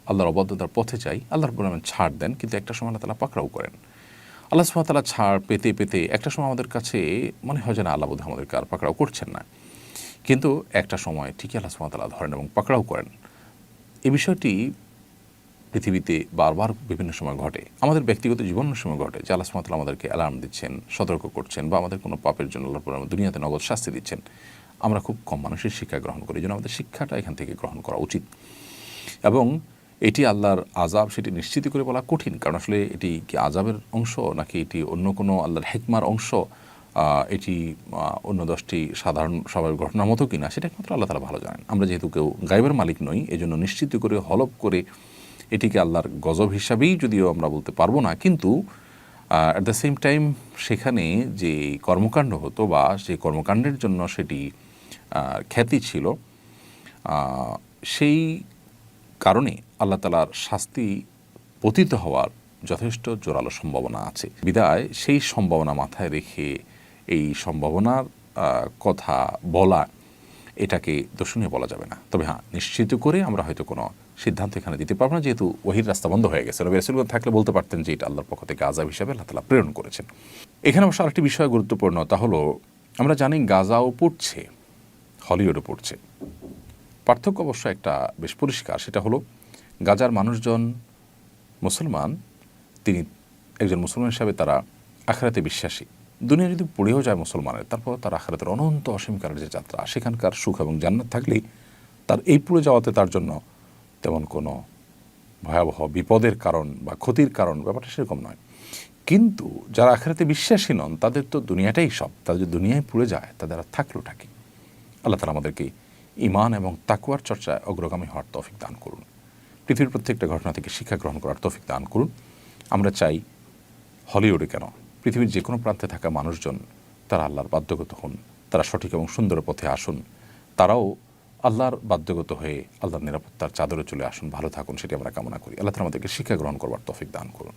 আল্লাহর অবাধ্যতার পথে যাই, আল্লাহ রাব্বুল আলামিন ছাড় দেন, কিন্তু একটা সময় আল্লাহ তাআলা পাকড়াও করেন। আল্লাহ সুবহানাহু ওয়া তাআলা ছাড় পেতে পেতে একটা সময় আমাদের কাছে মনে হয় যে না, আল্লাহ বোধহয় আমাদেরকে আর পাকড়াও করছেন না, কিন্তু একটা সময় ঠিকই আল্লাহ সুবহানাহু ওয়া তাআলা ধরেন এবং পাকড়াও করেন। এই বিষয়টি পৃথিবীতে বারবার বিভিন্ন সময় ঘটে, আমাদের ব্যক্তিগত জীবনের সময় ঘটে, যে আল্লাহ সুবহানাহু ওয়া তাআলা আমাদেরকে অ্যালার্ম দিচ্ছেন, সতর্ক করছেন, বা আমাদের কোনো পাপের জন্য আল্লাহ রাব্বুল আলামিন দুনিয়াতে নগদ শাস্তি দিচ্ছেন। আমরা খুব কম মানুষের শিক্ষা গ্রহণ করি, এই জন্য আমাদের শিক্ষাটা এখান থেকে গ্রহণ করা উচিত। এবং এটি আল্লাহর আযাব সেটি নিশ্চিত করে বলা কঠিন, কারণ আসলে এটি কি আযাবের অংশ নাকি এটি অন্য কোনো আল্লাহর হিকমার অংশ, এটি অন্য 10টি সাধারণ স্বাভাবিক ঘটনার মতো কিনা, সেটা একমাত্র আল্লাহ তাআলা ভালো জানেন। আমরা যেহেতু কেউ গায়বের মালিক নই, এজন্য নিশ্চিত করে হলফ করে এটিকে আল্লাহর গজব হিসাবেই যদিও আমরা বলতে পারবো না, কিন্তু অ্যাট দ্য সেম টাইম সেখানে যে কর্মকাণ্ড হতো বা সেই কর্মকাণ্ডের জন্য সেটি খ্যাতি ছিল, সেই কারণে আল্লাহ তাআলার শাস্তি পতিত হওয়ার যথেষ্ট জোরালো সম্ভাবনা আছে। বিদায় সেই সম্ভাবনা মাথায় রেখে এই সম্ভাবনার কথা বলা, এটাকে দোষণীয় বলা যাবে না। তবে হ্যাঁ, নিশ্চিত করে আমরা হয়তো কোনো সিদ্ধান্ত এখানে দিতে পারবো না, যেহেতু ওহীর রাস্তা বন্ধ হয়ে গেছে। নবী রাসূলগণ থাকলে বলতে পারতেন যে এটা আল্লাহর পক্ষ থেকে আযাব হিসাবে আল্লাহ তাআলা প্রেরণ করেছেন। এখানে অবশ্য আরেকটি বিষয় গুরুত্বপূর্ণ, তা হলো আমরা জানি গাজাও পড়ছে, হলিউডও পড়ছে। পার্থক্য অবশ্য একটা বেশ পরিষ্কার, সেটা হলো গাজার মানুষজন মুসলমান, তিনি একজন মুসলমান হিসাবে তারা আখিরাতে বিশ্বাসী। দুনিয়া যদি পড়েও যায় মুসলমানের, তারপর তার আখিরাতের অনন্ত অসীমকালের যে যাত্রা, সেখানকার সুখ এবং জান্নাত থাকলেই তার এই পুড়ে যাওয়াতে তার জন্য তেমন কোনো ভয়াবহ বিপদের কারণ বা ক্ষতির কারণ ব্যাপারটা সেরকম নয়। কিন্তু যারা আখিরাতে বিশ্বাসী নন, তাদের তো দুনিয়াটাই সব, তাদের যদি দুনিয়ায় পুড়ে যায় তাদের আর থাকলোটা কি? আল্লাহ তাআলা আমাদেরকে ঈমান এবং তাকওয়ার চর্চায় অগ্রগামী হওয়ার তৌফিক দান করুন। পৃথিবীর প্রত্যেকটা ঘটনা থেকে শিক্ষা গ্রহণ করার তৌফিক দান করুন। আমরা চাই হলিউডে কেন, পৃথিবীর যে কোনো প্রান্তে থাকা মানুষজন তারা আল্লাহর বাধ্যগত হন, তারা সঠিক এবং সুন্দর পথে আসুন, তারাও আল্লাহর বাধ্যগত হয়ে আল্লাহর নিরাপত্তার চাদরে চলে আসুন, ভালো থাকুন, সেটি আমরা কামনা করি। আল্লাহ তাআলা আমাদেরকে শিক্ষা গ্রহণ করবার তৌফিক দান করুন।